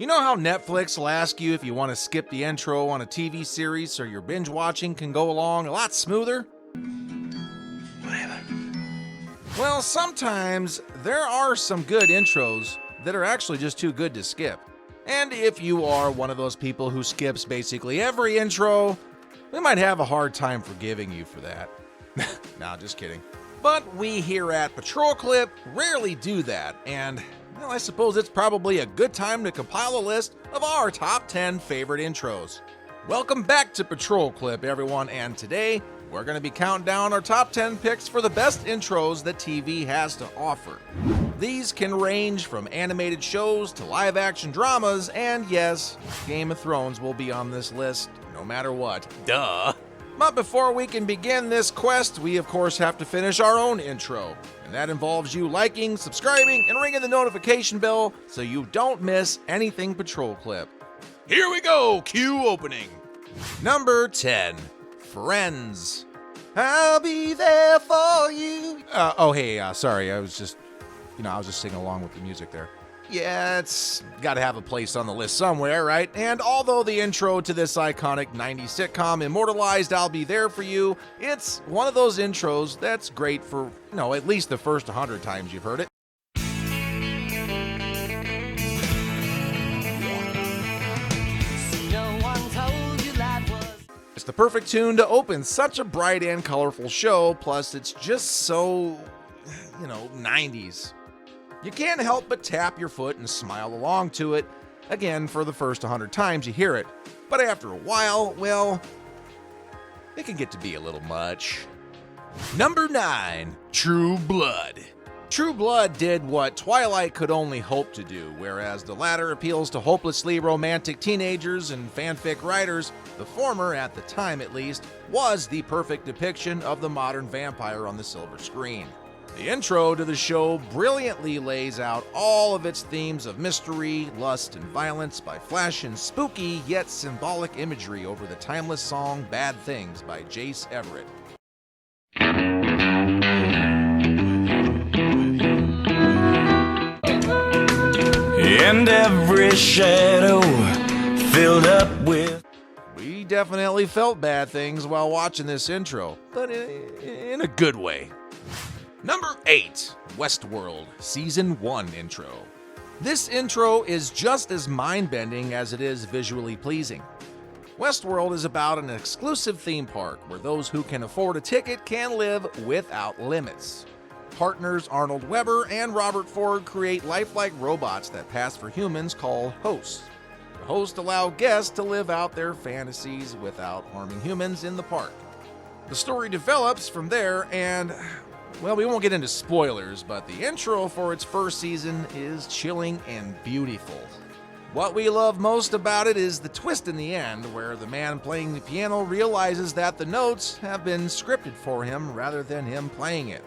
You know how Netflix will ask you if you want to skip the intro on a TV series so your binge watching can go along a lot smoother? Whatever. Well, sometimes there are some good intros that are actually just too good to skip. And if you are one of those people who skips basically every intro, we might have a hard time forgiving you for that. Nah, just kidding. But we here at PatrolClip rarely do that, and well, I suppose it's probably a good time to compile a list of our top 10 favorite intros. Welcome back to PatrolClip, everyone, and today we're going to be counting down our top 10 picks for the best intros that TV has to offer. These can range from animated shows to live-action dramas, and yes, Game of Thrones will be on this list no matter what. Duh! But before we can begin this quest, we of course have to finish our own intro. And that involves you liking, subscribing, and ringing the notification bell so you don't miss anything PatrolClip. Here we go, cue opening. Number 10, Friends. I'll be there for you. Sorry, I was just singing along with the music there. Yeah, it's gotta have a place on the list somewhere, right? And although the intro to this iconic 90s sitcom immortalized I'll Be There For You, it's one of those intros that's great for, at least the first 100 times you've heard it. It's the perfect tune to open such a bright and colorful show, plus it's just so, 90s. You can't help but tap your foot and smile along to it, again, for the first 100 times you hear it. But after a while, well, it can get to be a little much. Number 9, True Blood. True Blood did what Twilight could only hope to do, whereas the latter appeals to hopelessly romantic teenagers and fanfic writers. The former, at the time at least, was the perfect depiction of the modern vampire on the silver screen. The intro to the show brilliantly lays out all of its themes of mystery, lust, and violence by flashing spooky yet symbolic imagery over the timeless song Bad Things by Jace Everett. And every shadow filled up with... We definitely felt bad things while watching this intro, but in a good way. Number 8, Westworld, Season 1 intro. This intro is just as mind-bending as it is visually pleasing. Westworld is about an exclusive theme park where those who can afford a ticket can live without limits. Partners Arnold Weber and Robert Ford create lifelike robots that pass for humans called hosts. The hosts allow guests to live out their fantasies without harming humans in the park. The story develops from there and... well, we won't get into spoilers, but the intro for its first season is chilling and beautiful. What we love most about it is the twist in the end, where the man playing the piano realizes that the notes have been scripted for him rather than him playing it.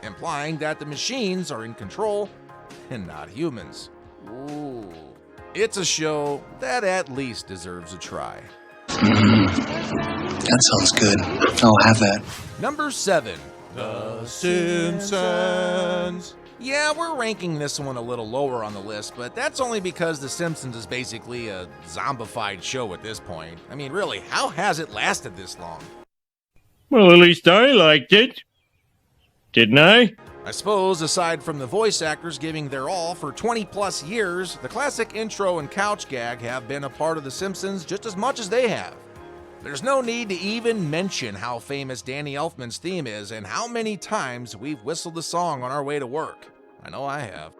Implying that the machines are in control and not humans. Ooh. It's a show that at least deserves a try. That sounds good. I'll have that. Number 7, The Simpsons. Yeah, we're ranking this one a little lower on the list, but that's only because The Simpsons is basically a zombified show at this point. I mean, really, how has it lasted this long? Well, at least I liked it. Didn't I? I suppose, aside from the voice actors giving their all for 20 plus years, the classic intro and couch gag have been a part of The Simpsons just as much as they have. There's no need to even mention how famous Danny Elfman's theme is and how many times we've whistled the song on our way to work. I know I have.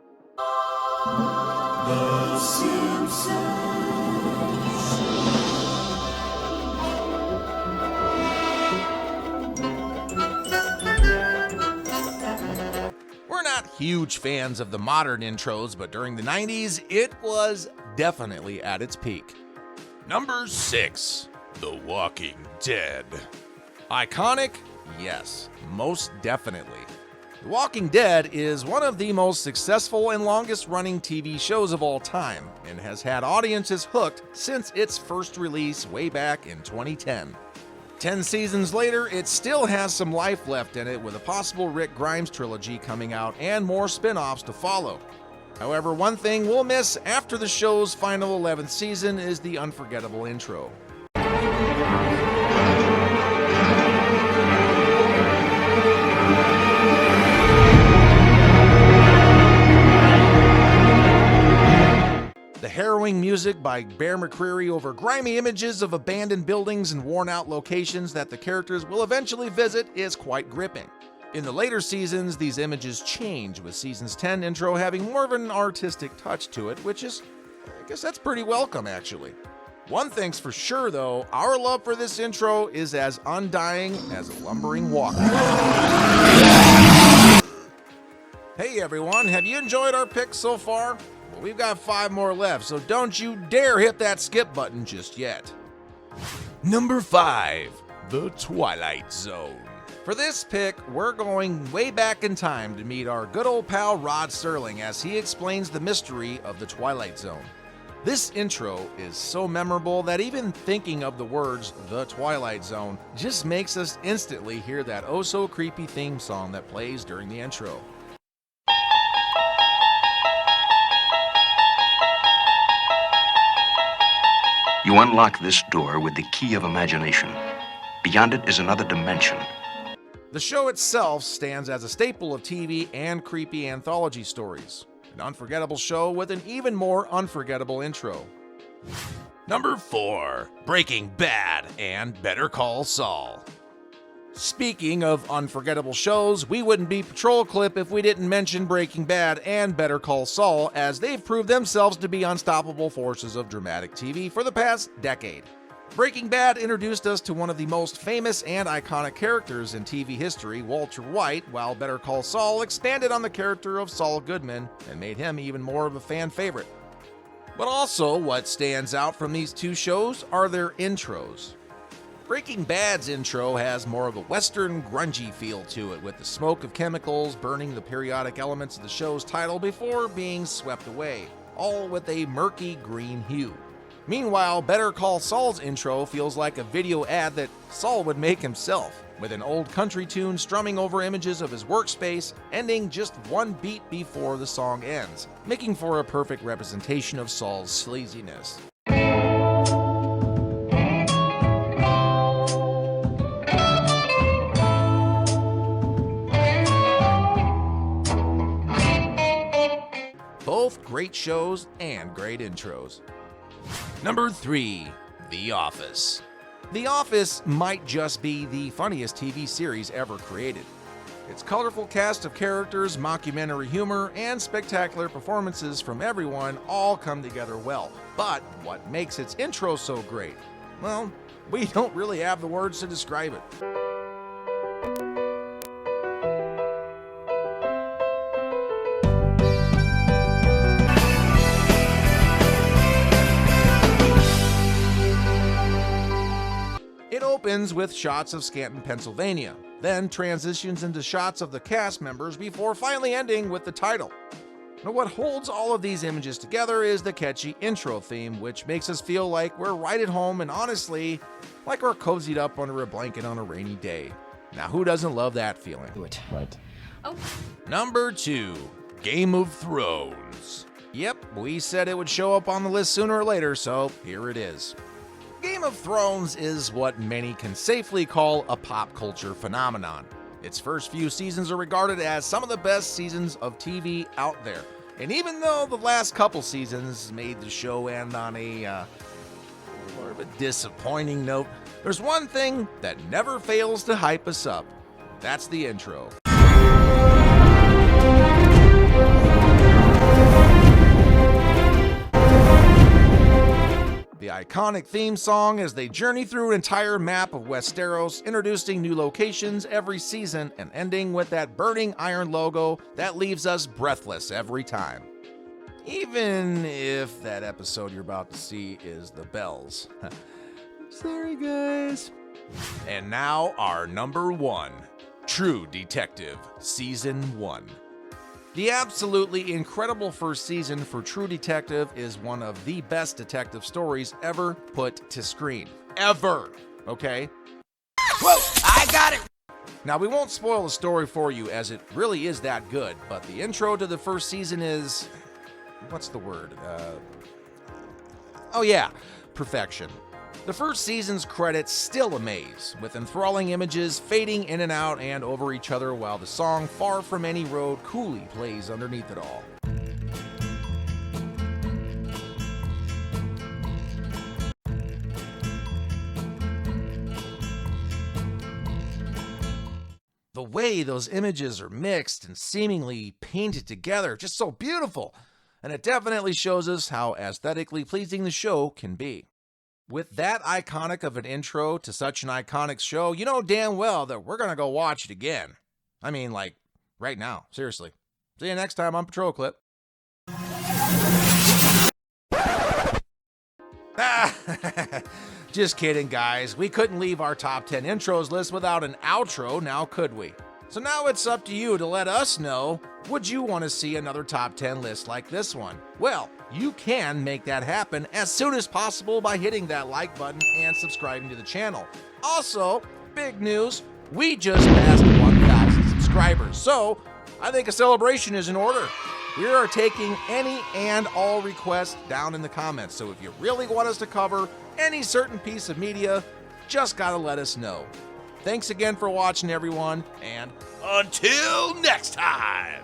The Simpsons. We're not huge fans of the modern intros, but during the 90s, it was definitely at its peak. Number 6, The Walking Dead. Iconic? Yes, most definitely. The Walking Dead is one of the most successful and longest-running TV shows of all time, and has had audiences hooked since its first release way back in 2010. 10 seasons later, it still has some life left in it with a possible Rick Grimes trilogy coming out and more spin-offs to follow. However, one thing we'll miss after the show's final 11th season is the unforgettable intro. The harrowing music by Bear McCreary over grimy images of abandoned buildings and worn-out locations that the characters will eventually visit is quite gripping. In the later seasons, these images change, with Season's 10 intro having more of an artistic touch to it, which is, I guess that's pretty welcome, actually. One thing's for sure, though, our love for this intro is as undying as a lumbering walker. Hey everyone, have you enjoyed our picks so far? Well, we've got 5 more left, so don't you dare hit that skip button just yet. Number 5, The Twilight Zone. For this pick, we're going way back in time to meet our good old pal Rod Serling as he explains the mystery of the Twilight Zone. This intro is so memorable that even thinking of the words The Twilight Zone just makes us instantly hear that oh so creepy theme song that plays during the intro. You unlock this door with the key of imagination. Beyond it is another dimension. The show itself stands as a staple of TV and creepy anthology stories. An unforgettable show with an even more unforgettable intro. Number 4, Breaking Bad and Better Call Saul. Speaking of unforgettable shows, we wouldn't be PatrolClip if we didn't mention Breaking Bad and Better Call Saul, as they've proved themselves to be unstoppable forces of dramatic TV for the past decade. Breaking Bad introduced us to one of the most famous and iconic characters in TV history, Walter White, while Better Call Saul expanded on the character of Saul Goodman and made him even more of a fan favorite. But also, what stands out from these two shows are their intros. Breaking Bad's intro has more of a western grungy feel to it, with the smoke of chemicals burning the periodic elements of the show's title before being swept away, all with a murky green hue. Meanwhile, Better Call Saul's intro feels like a video ad that Saul would make himself, with an old country tune strumming over images of his workspace, ending just one beat before the song ends, making for a perfect representation of Saul's sleaziness. Both great shows and great intros. Number 3, The Office. The Office might just be the funniest TV series ever created. Its colorful cast of characters, mockumentary humor, and spectacular performances from everyone all come together well. But what makes its intro so great? Well, we don't really have the words to describe it. It opens with shots of Scranton, Pennsylvania, then transitions into shots of the cast members before finally ending with the title. Now, what holds all of these images together is the catchy intro theme, which makes us feel like we're right at home and honestly, like we're cozied up under a blanket on a rainy day. Now, who doesn't love that feeling? Right. Number 2, Game of Thrones. Yep, we said it would show up on the list sooner or later, so here it is. Game of Thrones is what many can safely call a pop culture phenomenon. Its first few seasons are regarded as some of the best seasons of TV out there. And even though the last couple seasons made the show end on a more of a disappointing note, there's one thing that never fails to hype us up. That's the intro. The iconic theme song as they journey through an entire map of Westeros, introducing new locations every season and ending with that burning iron logo that leaves us breathless every time. Even if that episode you're about to see is The Bells. Sorry, guys. And now our number 1, True Detective, Season 1. The absolutely incredible first season for True Detective is one of the best detective stories ever put to screen. Ever! Okay? Whoa, I got it! Now, we won't spoil the story for you as it really is that good, but the intro to the first season is... what's the word? Oh yeah, perfection. The first season's credits still amaze, with enthralling images fading in and out and over each other while the song Far From Any Road coolly plays underneath it all. The way those images are mixed and seemingly painted together, just so beautiful, and it definitely shows us how aesthetically pleasing the show can be. With that iconic of an intro to such an iconic show, you know damn well that we're gonna go watch it again. I mean, like, right now, seriously. See you next time on PatrolClip. Just kidding, guys. We couldn't leave our top 10 intros list without an outro, now could we? So now it's up to you to let us know, would you want to see another top 10 list like this one? Well, you can make that happen as soon as possible by hitting that like button and subscribing to the channel. Also, big news, we just passed 1,000 subscribers, so I think a celebration is in order. We are taking any and all requests down in the comments, so if you really want us to cover any certain piece of media, just gotta let us know. Thanks again for watching, everyone, and until next time!